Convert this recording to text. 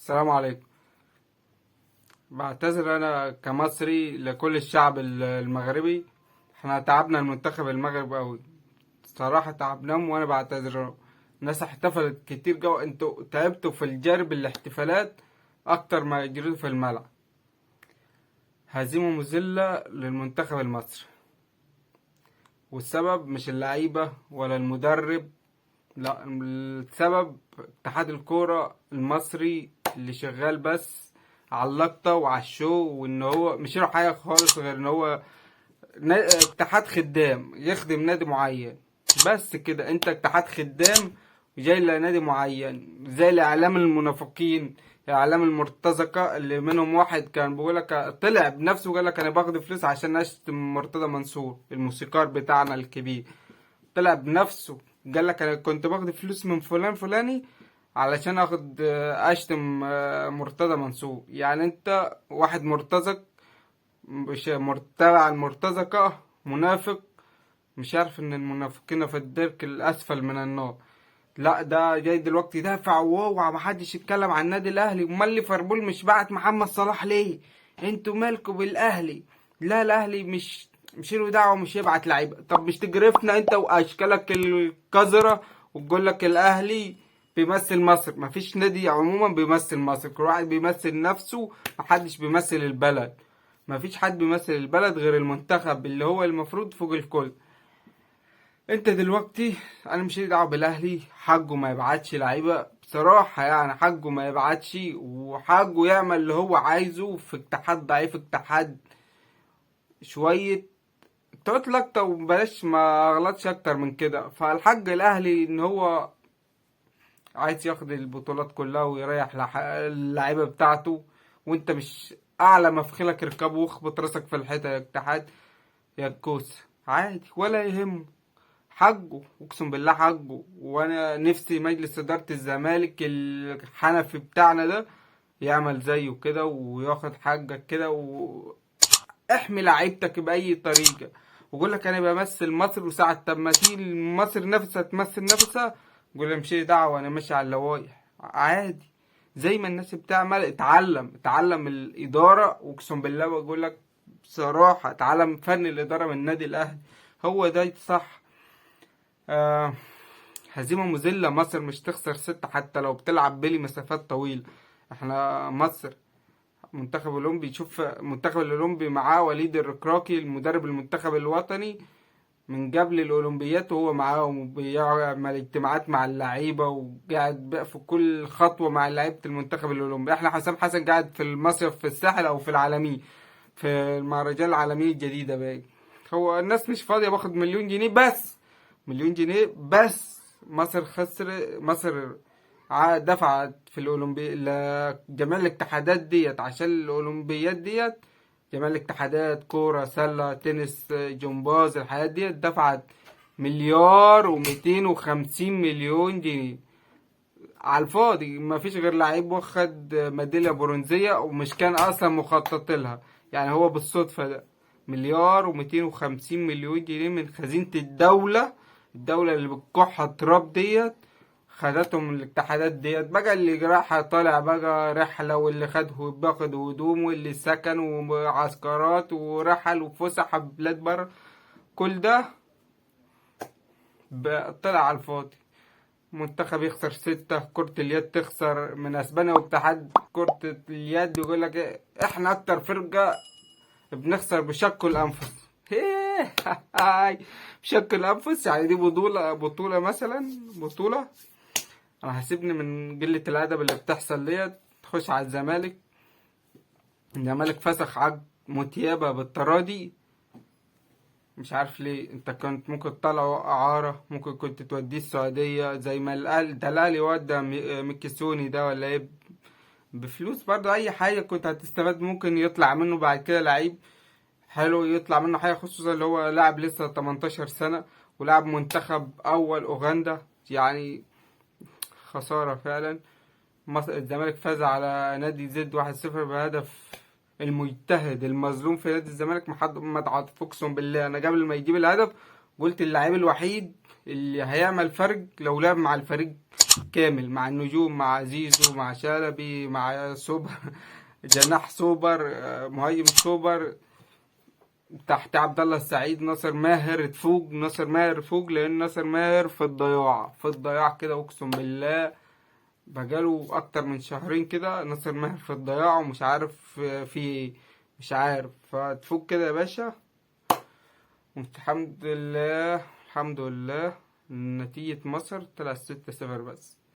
السلام عليكم. بعتذر انا كمصري لكل الشعب المغربي. احنا تعبنا المنتخب المغرب قوي، صراحة تعبناهم وانا بعتذر. الناس احتفلت كتير جو، انتوا تعبتوا في الجرب الاحتفالات اكتر ما يجروا في الملعب. هزيمة مذلة للمنتخب المصري، والسبب مش اللعيبة ولا المدرب، لا السبب اتحاد الكورة المصري اللي شغال بس على اللقطة وعلى الشو، وان هو مش له حاجة خالص غير ان هو اتحاد خدام يخدم نادي معين. بس كده، انت اتحاد خدام جاي لنادي معين، زي الاعلام المنافقين، اعلام المرتزقة اللي منهم واحد كان بيقولك طلع بنفسه وقال لك انا باخد فلوس عشان اشتم مرتضى منصور الموسيقار بتاعنا الكبير. طلع بنفسه قال لك انا كنت باخد فلوس من فلان فلاني علشان اخد اشتم مرتضى منصور. يعني انت واحد مرتزق، مش تبع المرتزقة، منافق، مش عارف ان المنافقين في الدرك الاسفل من النار. لا ده جاي دلوقتي دافع واوعى محدش يتكلم عن النادي الاهلي. امال ليفربول مش بعت محمد صلاح ليه؟ انتوا مالكوا بالاهلي؟ لا الاهلي مش له دعوه، مش يبعت لعيبه. طب مش تجرفنا انت واشكالك القذره وتقول لك الاهلي بيمثل مصر؟ مفيش نادي عموما بيمثل مصر، كل واحد بيمثل نفسه، محدش بيمثل البلد. مفيش حد بيمثل البلد غير المنتخب اللي هو المفروض فوق الكل. انت دلوقتي، انا مش لي دعوه بالاهلي، حقه ما يبعتش لعيبه بصراحه، يعني حقه ما يبعتش، وحقه يعمل اللي هو عايزه في اتحاد ضعيف، اتحاد شويه تقعد لقطه وبلاش ما غلطش اكتر من كده. فالحق الاهلي ان هو عايز ياخد البطولات كلها ويريح اللعيبه بتاعته، وانت مش اعلى مفخلك اركبه واخبط راسك في الحيطه يا اتحاد يا الكوس، عادي ولا يهمه. حقه، اقسم بالله حقه. وانا نفسي مجلس اداره الزمالك الحنفي بتاعنا ده يعمل زيه كده وياخد حقك كده، واحمي لعيبتك باي طريقه. ويقول لك انا بمثل مصر، وساعه طب ما تيجي مصر نفسها تمثل نفسها يقول لي مش دعوه انا ماشي على اللوايح عادي. زي ما الناس بتعمل، اتعلم الاداره، واقسم بالله بقول لك بصراحه اتعلم فن الاداره من النادي الاهلي، هو ده صح. آه هزيمة مذلة، مصر مش تخسر ستة حتى لو بتلعب بيلي مسافات طويلة. احنا مصر منتخب اولمبي، شوف المنتخب الاولمبي معاه وليد الركراكي المدرب المنتخب الوطني من قبل الاولمبيات، وهو معاهم وبيعمل اجتماعات مع اللعيبة وقاعد بقى في كل خطوة مع لعيبة المنتخب الاولمبي. احنا حسام حسن قاعد في المصيف في الساحل او في العالمين، في المهرجان العالمية الجديدة باين. هو الناس مش فاضية، باخد مليون جنيه بس، مليون جنيه بس. مصر خسر، مصر دفعت في الأولمبي لجميع الاتحادات ديت عشان الأولمبيات ديت. جميع الاتحادات كورة سلة تنس جمباز الحاجات ديت دفعت مليار و250 مليون جنيه على الفاضي. ما فيش غير لعيب واخد ميدالية برونزية ومش كان أصلا مخطط لها، يعني هو بالصدفة ده. مليار و250 مليون جنيه من خزينة الدولة، الدولة اللي بتكح تراب ديت خدتهم من الاتحادات ديت. بقى اللي راح طالع بقى رحلة، واللي باخد هدوم، واللي سكن ومعسكرات ورحل وفسح بلاد بره، كل ده طلع على الفاضي. منتخب يخسر ستة، كرة اليد تخسر من اسبانيا، واتحاد كرة اليد يقول لك إيه؟ احنا اكتر فرقة بنخسر بشق الانفس. هاي بشق الانفس، يعني دي بطولة مثلا، بطولة. انا هسيبني من قلة الادب اللي بتحصل ديت، تخش على الزمالك. الزمالك فسخ عقد متيابة بالتراضي، مش عارف ليه. انت كنت ممكن تطلعه اعارة، ممكن كنت توديه السعودية زي ما ده الاهلي ودى ميكيسوني ده ولا ايه، بفلوس برضه. اي حاجة كنت هتستفاد، ممكن يطلع منه بعد كده لعيب حلو، يطلع منه حاجة، خصوصا اللي هو لاعب لسه 18 سنة ولاعب منتخب اول اوغندا. يعني خسارة فعلا. الزمالك فاز على نادي زد 1-0 بهدف المجتهد المظلوم في نادي الزمالك محمد عاطف. اقسم بالله انا قبل ما يجيب الهدف قلت اللعيب الوحيد اللي هيعمل فرق لو لعب مع الفريق كامل، مع النجوم، مع زيزو، مع شلبي، مع سوبر جناح سوبر، مهاجم سوبر، تحت عبد الله السعيد، ناصر ماهر تفوق، ناصر ماهر فوق، لان ناصر ماهر في الضياع، في الضياع كده اقسم بالله. بقاله اكتر من شهرين كده ناصر ماهر في الضياع ومش عارف في ايه، مش عارف. فتفوق كده يا باشا. الحمد لله، الحمد لله. نتيجة مصر طلعت 6-0 بس.